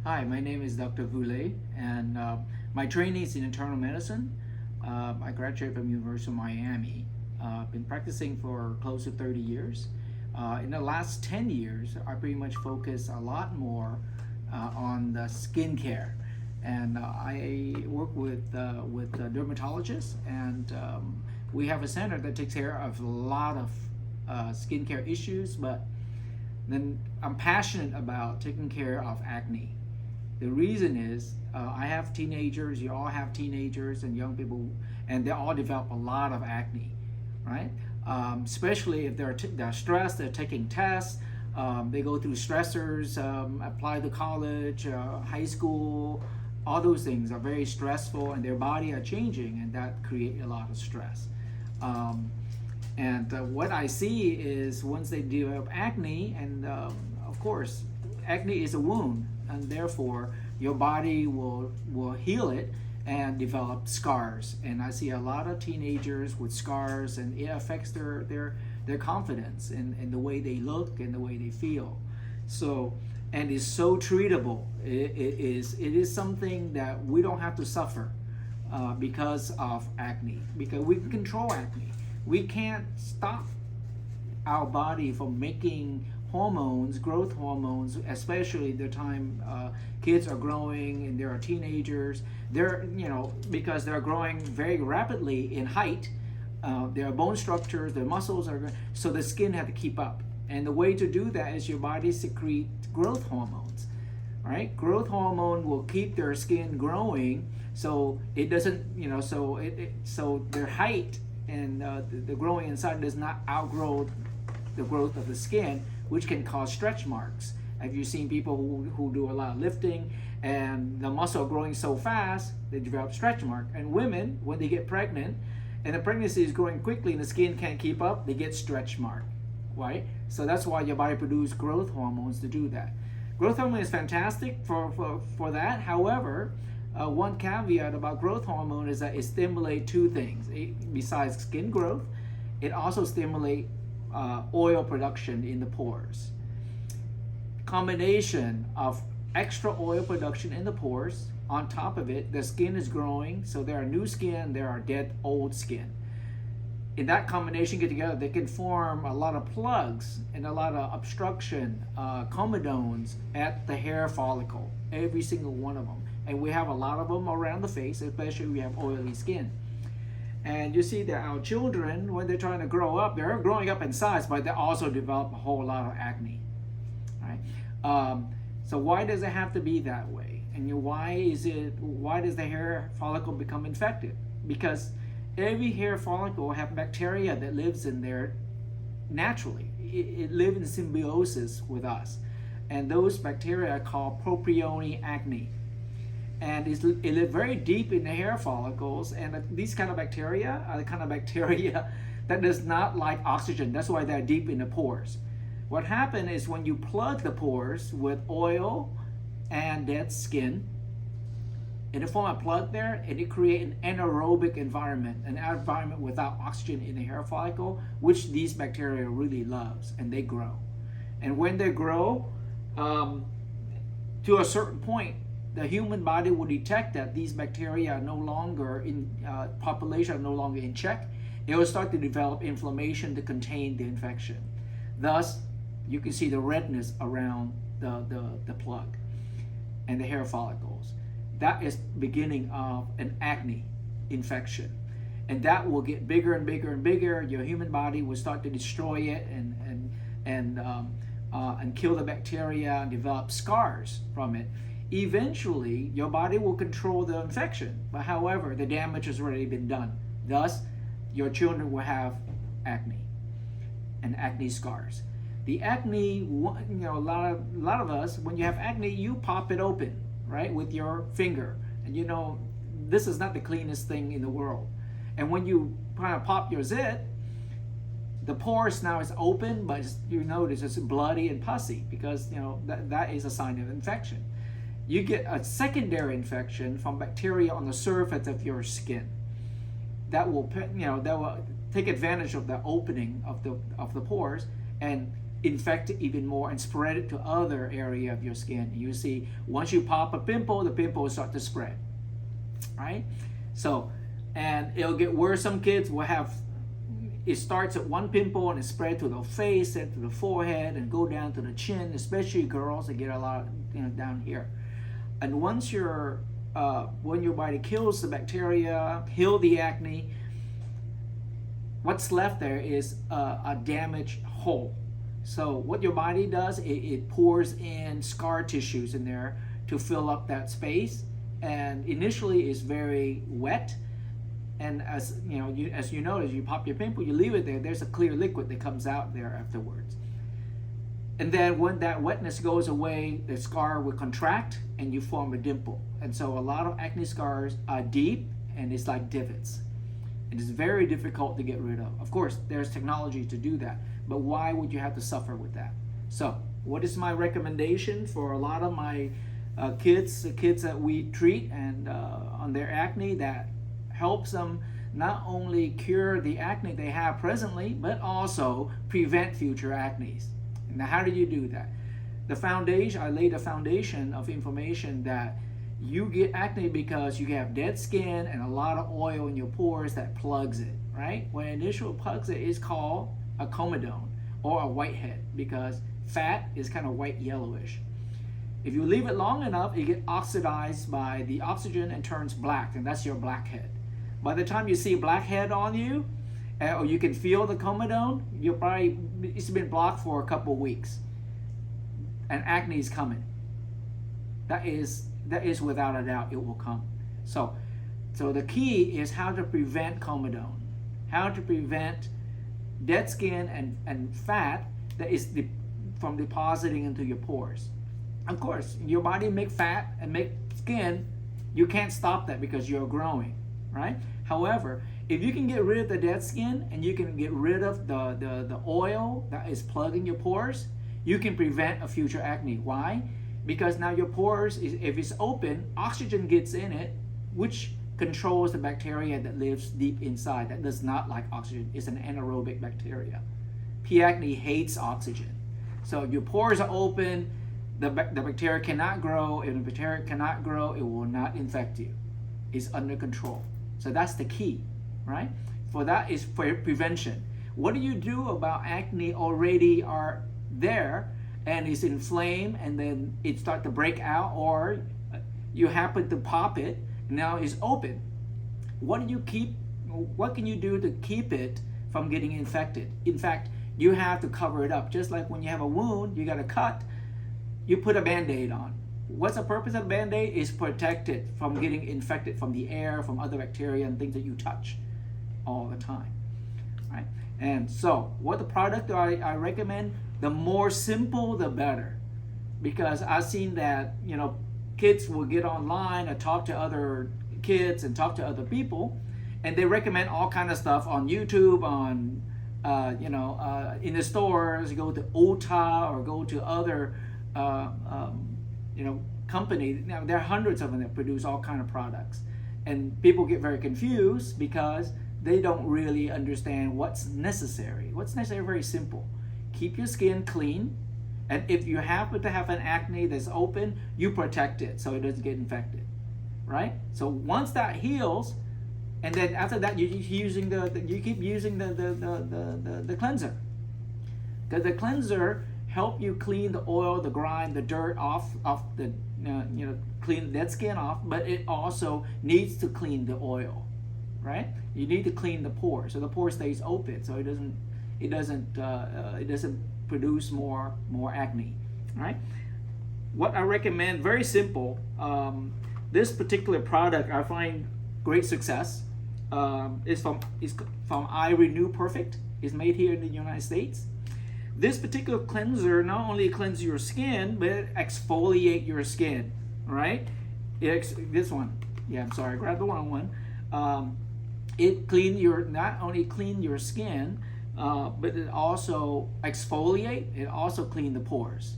Hi, my name is Dr. Vule, and my training is in internal medicine. I graduated from University of Miami. I've been practicing for close to 30 years. In the last 10 years, I pretty much focus a lot more on the skincare. And I work with dermatologists, and we have a center that takes care of a lot of skincare issues, but then I'm passionate about taking care of acne. The reason is I have teenagers, you all have teenagers and young people, and they all develop a lot of acne, right? Especially if they're stressed, they're taking tests, they go through stressors, apply to college, high school, all those things are very stressful and their body are changing, and that create a lot of stress. And what I see is once they develop acne, and of course, acne is a wound, and therefore your body will heal it and develop scars. And I see a lot of teenagers with scars, and it affects their confidence and the way they look and the way they feel. So, and it's so treatable. It is something that we don't have to suffer because of acne, because we can control acne. We can't stop our body from making hormones, growth hormones, especially the time kids are growing and they are teenagers. They're, because they're growing very rapidly in height, their bone structures, their muscles are, so the skin had to keep up. And the way to do that is your body secrete growth hormones, right? Growth hormone will keep their skin growing, so it doesn't, so their height and the growing inside does not outgrow the growth of the skin, which can cause stretch marks. Have you seen people who do a lot of lifting and the muscle growing so fast, they develop stretch mark? And women, when they get pregnant and the pregnancy is growing quickly and the skin can't keep up, they get stretch mark, right? So that's why your body produces growth hormones to do that. Growth hormone is fantastic for that. However, one caveat about growth hormone is that it stimulates two things. Besides skin growth, it also stimulates oil production in the pores. Combination of extra oil production in the pores, on top of it, the skin is growing, so there are new skin, there are dead old skin. In that combination get together, they can form a lot of plugs and a lot of obstruction, comedones at the hair follicle, every single one of them. And we have a lot of them around the face, especially if we have oily skin. And you see that our children, when they're trying to grow up, they're growing up in size, but they also develop a whole lot of acne, right? So why does it have to be that way? And why does the hair follicle become infected? Because every hair follicle have bacteria that lives in there naturally. It lives in symbiosis with us. And those bacteria are called propionic acne. And it lives very deep in the hair follicles, and these kind of bacteria are the kind of bacteria that does not like oxygen. That's why they're deep in the pores. What happens is when you plug the pores with oil and dead skin, and it form a plug there, and it create an anaerobic environment, an environment without oxygen in the hair follicle, which these bacteria really loves, and they grow. And when they grow, to a certain point, the human body will detect that these bacteria are no longer in population, are no longer in check. It will start to develop inflammation to contain the infection. Thus, you can see the redness around the plug and the hair follicles. That is beginning of an acne infection, and that will get bigger and bigger and bigger. Your human body will start to destroy it and kill the bacteria and develop scars from it. Eventually, your body will control the infection, but however, the damage has already been done. Thus, your children will have acne and acne scars. The acne, a lot of us, when you have acne, you pop it open, right, with your finger. And this is not the cleanest thing in the world. And when you kind of pop your zit, the pores now is open, but you notice it's bloody and pussy because that is a sign of infection. You get a secondary infection from bacteria on the surface of your skin. That will take advantage of the opening of the pores and infect it even more and spread it to other area of your skin. You see, once you pop a pimple, the pimple will start to spread, right? So, and it'll get worse. Some kids will have, it starts at one pimple and it spread to the face and to the forehead and go down to the chin, especially girls, they get a lot, down here. And once when your body kills the bacteria, heal the acne, what's left there is a damaged hole. So what your body does, it pours in scar tissues in there to fill up that space. And initially it's very wet. And as you notice, you pop your pimple, you leave it there, there's a clear liquid that comes out there afterwards. And then when that wetness goes away, the scar will contract and you form a dimple. And so a lot of acne scars are deep and it's like divots. It is very difficult to get rid of. Of course, there's technology to do that, but why would you have to suffer with that? So what is my recommendation for a lot of my kids, the kids that we treat and on their acne, that helps them not only cure the acne they have presently, but also prevent future acnes. Now, how do you do that? The foundation, I laid a foundation of information that you get acne because you have dead skin and a lot of oil in your pores that plugs it, right? When initial plugs it is called a comedone or a whitehead, because fat is kind of white yellowish. If you leave it long enough, it gets oxidized by the oxygen and turns black, and that's your blackhead. By the time you see blackhead on you, or you can feel the comedone, it's been blocked for a couple of weeks, and acne is coming. That is without a doubt, it will come. So the key is how to prevent comedone, how to prevent dead skin and fat that is from depositing into your pores. Of course, your body make fat and make skin. You can't stop that because you're growing, right? However, if you can get rid of the dead skin and you can get rid of the oil that is plugging your pores, you can prevent a future acne. Why? Because now your pores, if it's open, oxygen gets in it, which controls the bacteria that lives deep inside, that does not like oxygen. It's an anaerobic bacteria. P. acne hates oxygen. So if your pores are open, the bacteria cannot grow. If the bacteria cannot grow, it will not infect you. It's under control. So that's the key, right? For that is for prevention. What do you do about acne already are there and it's inflamed and then it start to break out, or you happen to pop it, now it's open? What can you do to keep it from getting infected? In fact, you have to cover it up. Just like when you have a wound, you got a cut, you put a Band-Aid on. What's the purpose of Band-Aid? Is protect it from getting infected from the air, from other bacteria and things that you touch all the time, right? And so what the product I recommend, the more simple, the better. Because I've seen that, kids will get online and talk to other kids and talk to other people, and they recommend all kind of stuff on YouTube, on, in the stores, go to Ulta or go to other, company. Now there are hundreds of them that produce all kind of products, and people get very confused because they don't really understand what's necessary. What's necessary? Very simple. Keep your skin clean, and if you happen to have an acne that's open, you protect it so it doesn't get infected, right? So once that heals, and then after that you keep using the cleanser, because the cleanser help you clean the oil, the grime, the dirt off the clean the dead skin off, but it also needs to clean the oil, right? You need to clean the pore so the pore stays open, so it doesn't produce more acne, right? What I recommend, very simple. This particular product I find great success. It's from I Renew Perfect. It's made here in the United States. This particular cleanser not only cleanses your skin, but it exfoliate your skin, right? This one, yeah, I'm sorry, I grabbed the wrong one. It not only clean your skin, but it also exfoliate. It also clean the pores,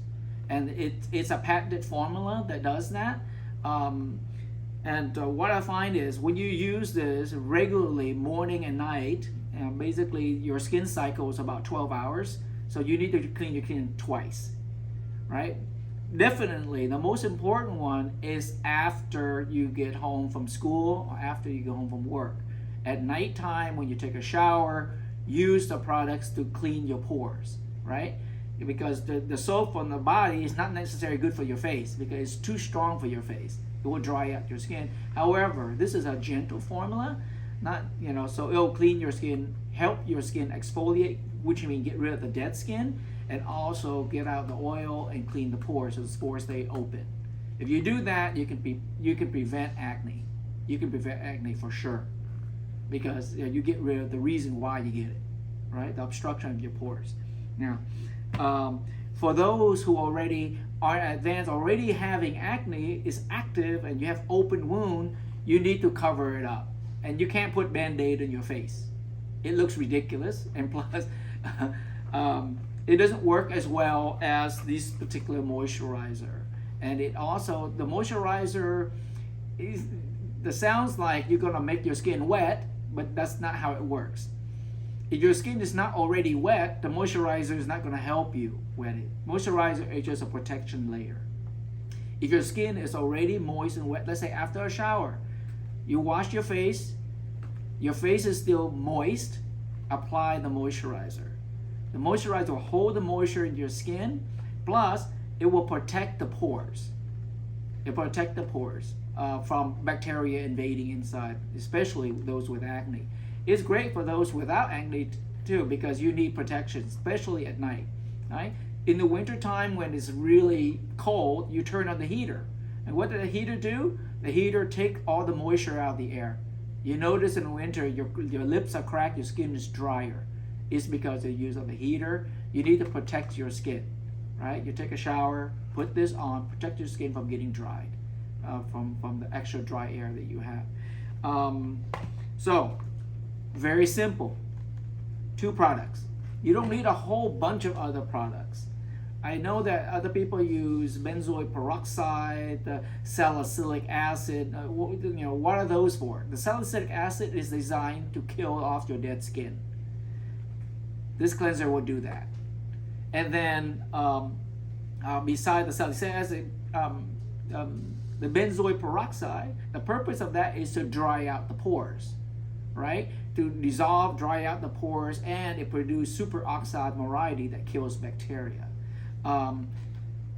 and it's a patented formula that does that. What I find is when you use this regularly, morning and night, basically your skin cycle is about 12 hours. So you need to clean your skin twice, right? Definitely, the most important one is after you get home from school or after you go home from work. At nighttime, when you take a shower, use the products to clean your pores, right? Because the soap on the body is not necessarily good for your face because it's too strong for your face. It will dry out your skin. However, this is a gentle formula, not, so it'll clean your skin, help your skin exfoliate, which means get rid of the dead skin, and also get out the oil and clean the pores so the pores stay open. If you do that, you can prevent acne. You can prevent acne for sure, because you get rid of the reason why you get it, right? The obstruction of your pores. Now, for those who already are advanced, already having acne is active, and you have open wound, you need to cover it up, and you can't put Band-Aid on your face. It looks ridiculous, and plus, it doesn't work as well as this particular moisturizer. And it also, the moisturizer sounds like you're gonna make your skin wet, but that's not how it works. If your skin is not already wet, the moisturizer is not gonna help you wet it. Moisturizer is just a protection layer. If your skin is already moist and wet, let's say after a shower, you wash your face is still moist, apply the moisturizer. The moisturizer will hold the moisture in your skin, plus it will protect the pores. It will protect the pores from bacteria invading inside, especially those with acne. It's great for those without acne too, because you need protection, especially at night. Right? In the winter time when it's really cold, you turn on the heater. And what did the heater do? The heater takes all the moisture out of the air. You notice in the winter your lips are cracked, your skin is drier. It's because of the use of the heater. You need to protect your skin, right? You take a shower, put this on, protect your skin from getting dried, from the extra dry air that you have. So, very simple. 2 products. You don't need a whole bunch of other products. I know that other people use benzoyl peroxide, salicylic acid. What are those for? The salicylic acid is designed to kill off your dead skin. This cleanser will do that. And then, beside the salicylic acid, the benzoyl peroxide, the purpose of that is to dry out the pores, right? To dissolve, dry out the pores, and it produces superoxide moiety that kills bacteria.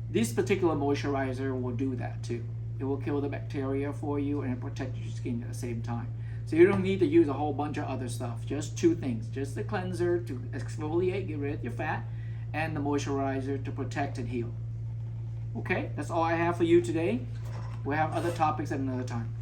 This particular moisturizer will do that too. It will kill the bacteria for you and protect your skin at the same time. So you don't need to use a whole bunch of other stuff. Just 2 things. Just the cleanser to exfoliate, get rid of your fat, and the moisturizer to protect and heal. Okay, that's all I have for you today. We'll have other topics at another time.